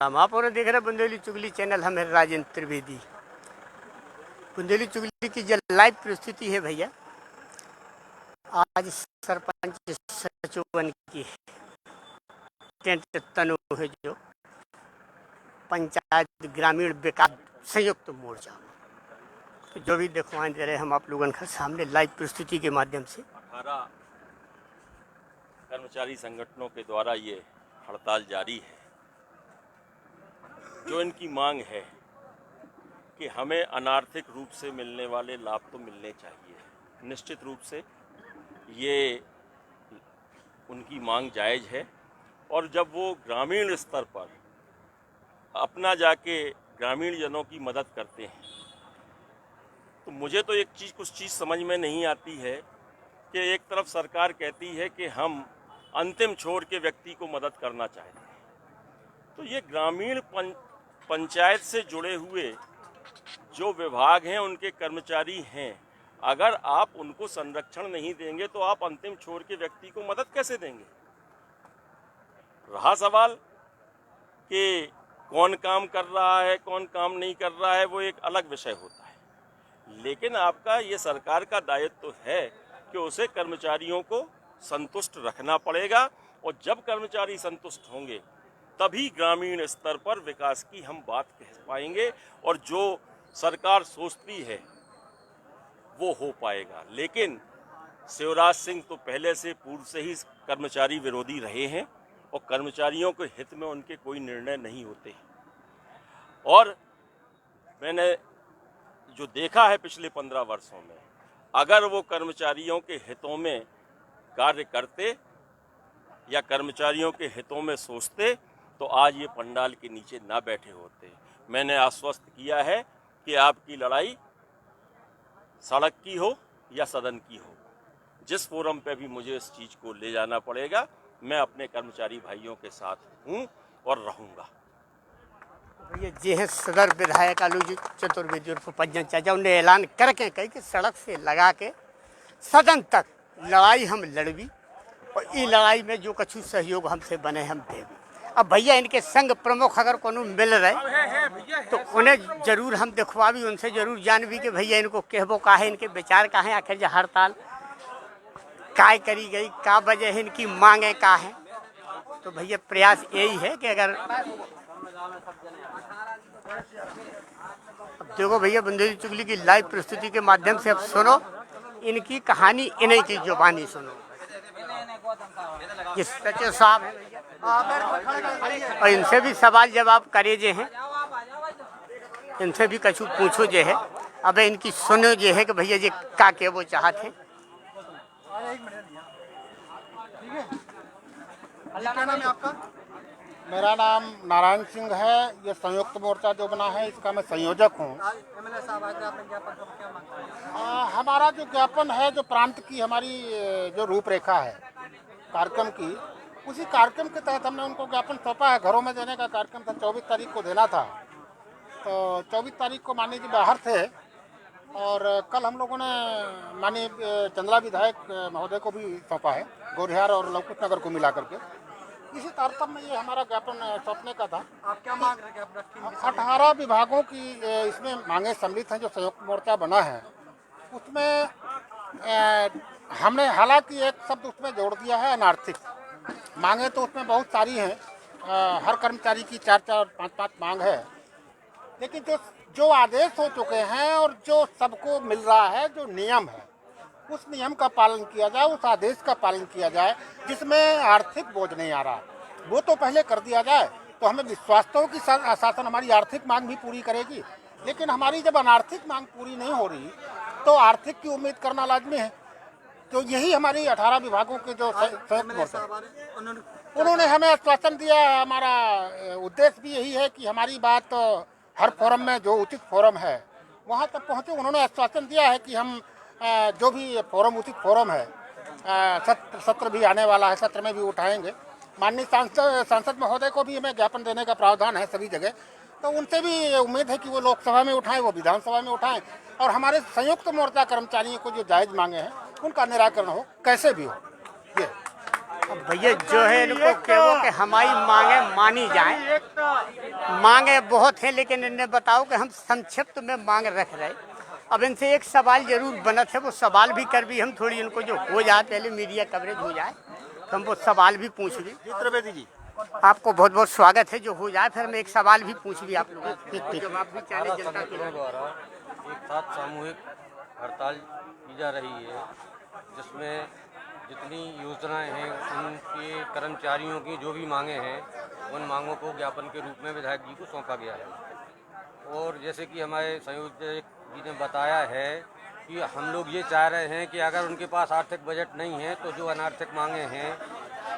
आप और देख रहे बुंदेली चुगली चैनल, हम है राजेंद्र त्रिवेदी। बुंदेली चुगली की जो लाइव प्रस्तुति है भैया, आज सरपंच सचिवन की टेंट तनु है, जो पंचायत ग्रामीण विकास संयुक्त मोर्चा, तो जो भी दिखवाएं दे रहे हम आप लोगों के सामने लाइव प्रस्तुति के माध्यम से। 18 कर्मचारी संगठनों के द्वारा ये हड़ताल जारी है। जो इनकी मांग है कि हमें अनार्थिक रूप से मिलने वाले लाभ तो मिलने चाहिए, निश्चित रूप से ये उनकी मांग जायज़ है। और जब वो ग्रामीण स्तर पर अपना जाके ग्रामीण जनों की मदद करते हैं, तो मुझे तो कुछ चीज़ समझ में नहीं आती है कि एक तरफ सरकार कहती है कि हम अंतिम छोर के व्यक्ति को मदद करना चाहते हैं, तो ये ग्रामीण पंचायत से जुड़े हुए जो विभाग हैं, उनके कर्मचारी हैं, अगर आप उनको संरक्षण नहीं देंगे तो आप अंतिम छोर के व्यक्ति को मदद कैसे देंगे। रहा सवाल कि कौन काम कर रहा है, कौन काम नहीं कर रहा है, वो एक अलग विषय होता है, लेकिन आपका ये सरकार का दायित्व तो है कि उसे कर्मचारियों को संतुष्ट रखना पड़ेगा। और जब कर्मचारी संतुष्ट होंगे तभी ग्रामीण स्तर पर विकास की हम बात कह पाएंगे और जो सरकार सोचती है वो हो पाएगा। लेकिन शिवराज सिंह तो पहले से पूर्व से ही कर्मचारी विरोधी रहे हैं और कर्मचारियों के हित में उनके कोई निर्णय नहीं होते। और मैंने जो देखा है पिछले 15 वर्षों में, अगर वो कर्मचारियों के हितों में कार्य करते या कर्मचारियों के हितों में सोचते तो आज ये पंडाल के नीचे ना बैठे होते। मैंने आश्वस्त किया है कि आपकी लड़ाई सड़क की हो या सदन की हो, जिस फोरम पे भी मुझे इस चीज़ को ले जाना पड़ेगा, मैं अपने कर्मचारी भाइयों के साथ हूँ और रहूँगा। भैया जी है सदर विधायक आलू चतुर्वेदी उर्फ पज्जन चाचा, उन्हें ऐलान करके कही कि सड़क से लगा के सदन तक लड़ाई हम लड़वी और इस लड़ाई में जो कछु सहयोग हमसे बने हम देवी। अब भैया इनके संग प्रमुख अगर कोनो मिल रहे तो उन्हें जरूर हम दिखवावी, उनसे जरूर जानवी कि भैया इनको कहबो का है, इनके विचार का है, आखिर जो हड़ताल काय करी गई, का वजह है, इनकी मांगे का है। तो भैया प्रयास यही है कि अगर अब देखो भैया बुंदेली चुगली की लाइव प्रस्तुति के माध्यम से अब सुनो इनकी कहानी, इन्हीं की जुबानी सुनो। ये सचिव साहब है और इनसे भी सवाल जवाब करे जे हैं, इनसे भी कछु पूछो जे है, अब इनकी सुनो जे है कि भैया जी का के वो चाहते। क्या नाम है आपका? मेरा नाम नारायण सिंह है। ये संयुक्त मोर्चा जो बना है इसका मैं संयोजक हूँ। हमारा जो ज्ञापन है, जो प्रांत की हमारी जो रूपरेखा है कार्यक्रम की, उसी कार्यक्रम के तहत हमने उनको ज्ञापन सौंपा है। घरों में देने का कार्यक्रम था, 24 तारीख को देना था, तो 24 तारीख को माननीय जी बाहर थे और कल हम लोगों ने माननीय चंद्रा विधायक महोदय को भी सौंपा है, गोरिहार और लवकुश नगर को मिला करके। इसी तारतम्य में ये हमारा ज्ञापन सौंपने का था। आप क्या मांग रहे हैं? 18 विभागों की इसमें मांगे सम्मिलित हैं। जो संयुक्त मोर्चा बना है उसमें हमने हालांकि एक शब्द उसमें जोड़ दिया है, अनार्थिक मांगे। तो उसमें बहुत सारी हैं, हर कर्मचारी की 4-4 और 5-5 मांग है, लेकिन जो आदेश हो चुके हैं और जो सबको मिल रहा है, जो नियम है, उस नियम का पालन किया जाए, उस आदेश का पालन किया जाए जिसमें आर्थिक बोझ नहीं आ रहा, वो तो पहले कर दिया जाए। तो हमें विश्वास तो कि शासन हमारी आर्थिक मांग भी पूरी करेगी, लेकिन हमारी जब अनार्थिक मांग पूरी नहीं हो रही तो आर्थिक की उम्मीद करना लाजमी है। तो यही हमारी 18 विभागों के जो संयुक्त मोर्चा, उन्होंने हमें आश्वासन दिया है। हमारा उद्देश्य भी यही है कि हमारी बात हर फोरम में, जो उचित फोरम है वहाँ तक पहुँचे। उन्होंने आश्वासन दिया है कि हम जो भी फोरम उचित फोरम है, सत्र भी आने वाला है, सत्र में भी उठाएंगे। माननीय सांसद महोदय को भी हमें ज्ञापन देने का प्रावधान है सभी जगह, तो उनसे भी उम्मीद है कि वो लोकसभा में उठाएं, वो विधानसभा में उठाएं और हमारे संयुक्त मोर्चा कर्मचारियों को जो जायज़ मांगे हैं उनका निराकरण हो, कैसे भी हो। ये भैया जो है इनको कहो कि हमारी मांगे मानी जाए। मांगे बहुत हैं, लेकिन इन्हें बताओ कि हम संक्षिप्त में मांग रख रहे। अब इनसे एक सवाल जरूर बनत है, वो सवाल भी कर भी हम थोड़ी इनको जो हो जाए, पहले मीडिया कवरेज हो जाए तो हम वो सवाल भी पूछ भी। त्रिवेदी जी, आपको बहुत बहुत स्वागत है। जो हो जाए फिर मैं एक सवाल भी पूछ भी आप लोगों से, जवाब भी चाहे जनता के लिए। द्वारा एक साथ सामूहिक हड़ताल की जा रही है, जिसमें जितनी योजनाएं हैं उनके कर्मचारियों की जो भी मांगे हैं, उन मांगों को ज्ञापन के रूप में विधायक जी को सौंपा गया है। और जैसे कि हमारे संयोजक जी ने बताया है कि हम लोग ये चाह रहे हैं कि अगर उनके पास आर्थिक बजट नहीं है तो जो अनार्थिक मांगे हैं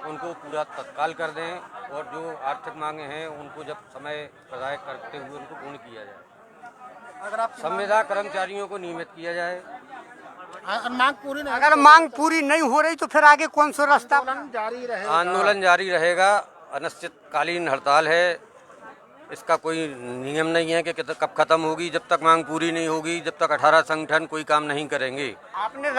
उनको पूरा तत्काल कर दें, और जो आर्थिक मांगे हैं उनको जब समय प्रदाय करते हुए उनको पूर्ण किया जाए। अगर आप संविदा कर्मचारियों को नियमित किया जाए। मांग पूरी नहीं, अगर मांग पूरी नहीं हो रही तो फिर आगे कौन सा रास्ता? आंदोलन जारी रहेगा। आंदोलन जारी रहेगा। अनिश्चितकालीन हड़ताल है, इसका कोई नियम नहीं है कि कब खत्म होगी। जब तक मांग पूरी नहीं होगी, जब तक 18 संगठन कोई काम नहीं करेंगे। आपने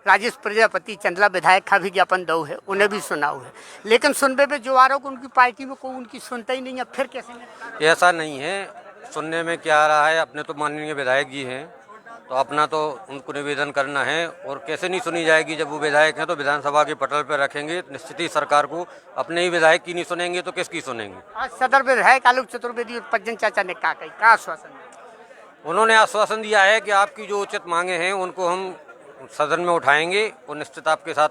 राजेश प्रजापति चंदला विधायक का भी ज्ञापन दो है, उन्हें भी सुना हुआ है, लेकिन सुनने पे जो आ रहा है उनकी पार्टी में कोई उनकी सुनता ही नहीं है। फिर कैसे? ऐसा नहीं है, सुनने में क्या आ रहा है, अपने तो माननीय विधायक जी हैं तो अपना तो उनको निवेदन करना है। और कैसे नहीं सुनी जाएगी, जब वो विधायक हैं तो विधानसभा के पटल पर रखेंगे। निश्चित ही सरकार को अपने ही विधायक की नहीं सुनेंगे तो किसकी सुनेंगे। आज सदर विधायक आलोक चतुर्वेदी और पज्जन चाचा ने क्या कही, क्या आश्वासन दिया? उन्होंने आश्वासन दिया है कि आपकी जो उचित मांगे हैं उनको हम सदन में उठाएंगे और निश्चित आपके साथ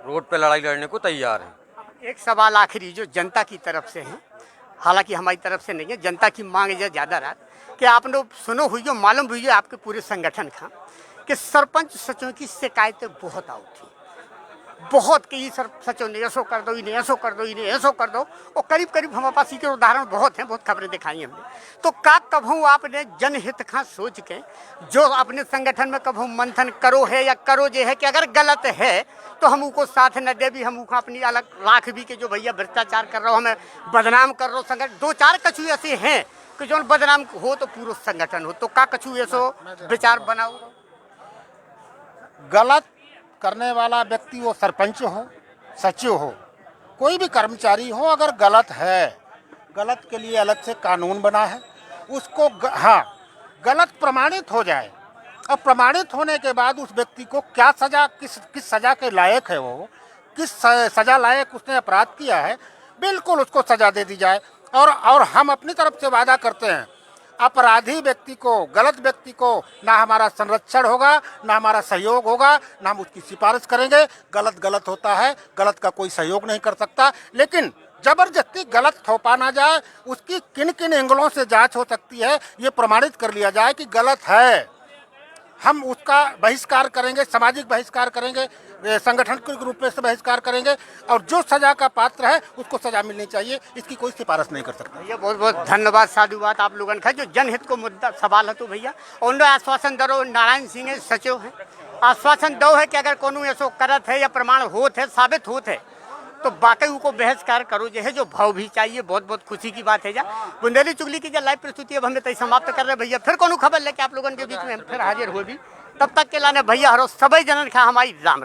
रोड पे लड़ाई लड़ने को तैयार हैं। एक सवाल आखिरी जो जनता की तरफ से है, हालांकि हमारी तरफ से नहीं है, जनता की मांग है ज़्यादा रात कि आपने सुनो हुई जो मालूम हुई है आपके पूरे संगठन का कि सरपंच सचिवों की शिकायतें बहुत आती थी, बहुत कि सर सचिव ने ऐसो कर दो, इन्हें ऐसो कर दो, इन्हें ऐसो कर दो। और करीब करीब हमारे पास इसके उदाहरण बहुत हैं, बहुत खबरें दिखाई हमने। तो का कभू आपने जनहित का सोच के जो अपने संगठन में कभू मंथन करो है या करो जे है कि अगर गलत है तो हम उनको साथ न दे भी, हम उनको अपनी अलग राख भी के जो भैया भ्रष्टाचार कर रहा हो, हमें बदनाम कर रहा हो संगठन। दो चार कछु ऐसे हैं कि जो बदनाम हो तो पूरा संगठन हो, तो का कछु ऐसो विचार बनाओ? गलत करने वाला व्यक्ति वो सरपंच हो, सचिव हो, कोई भी कर्मचारी हो, अगर गलत है, गलत के लिए अलग से कानून बना है, उसको गलत प्रमाणित हो जाए। अब प्रमाणित होने के बाद उस व्यक्ति को क्या सजा, किस सजा के लायक है, वो किस सजा लायक उसने अपराध किया है, बिल्कुल उसको सजा दे दी जाए। और हम अपनी तरफ से वादा करते हैं, अपराधी व्यक्ति को, गलत व्यक्ति को ना हमारा संरक्षण होगा, ना हमारा सहयोग होगा, ना हम उसकी सिफारिश करेंगे। गलत होता है, गलत का कोई सहयोग नहीं कर सकता, लेकिन जबरदस्ती गलत थोपा ना जाए। उसकी किन किन एंगलों से जांच हो सकती है ये प्रमाणित कर लिया जाए कि गलत है, हम उसका बहिष्कार करेंगे, सामाजिक बहिष्कार करेंगे, संगठन के रूप में से बहिष्कार करेंगे, और जो सजा का पात्र है उसको सजा मिलनी चाहिए, इसकी कोई सिफारिश नहीं कर सकता। भैया बहुत बहुत धन्यवाद, साधुवाद आप लोगों का। जो जनहित को मुद्दा सवाल है तो भैया उन्होंने आश्वासन दो, नारायण सिंह सचिव हैं, आश्वासन दो है कि अगर कोनो ऐसो करत है या प्रमाण होत है, साबित होत है तो बाकी उनको बहिष्कार करो जो है, जो भाव भी चाहिए। बहुत बहुत खुशी की बात है। जा बुंदेली चुगली की जो लाइव प्रस्तुति अब हमें तय समाप्त कर रहे भैया, फिर कोनो खबर लेके आप लोगों के बीच में हम फिर हाजिर हो भी। तब तक के लाने भैया हरो सभी जनन का हमारी राम।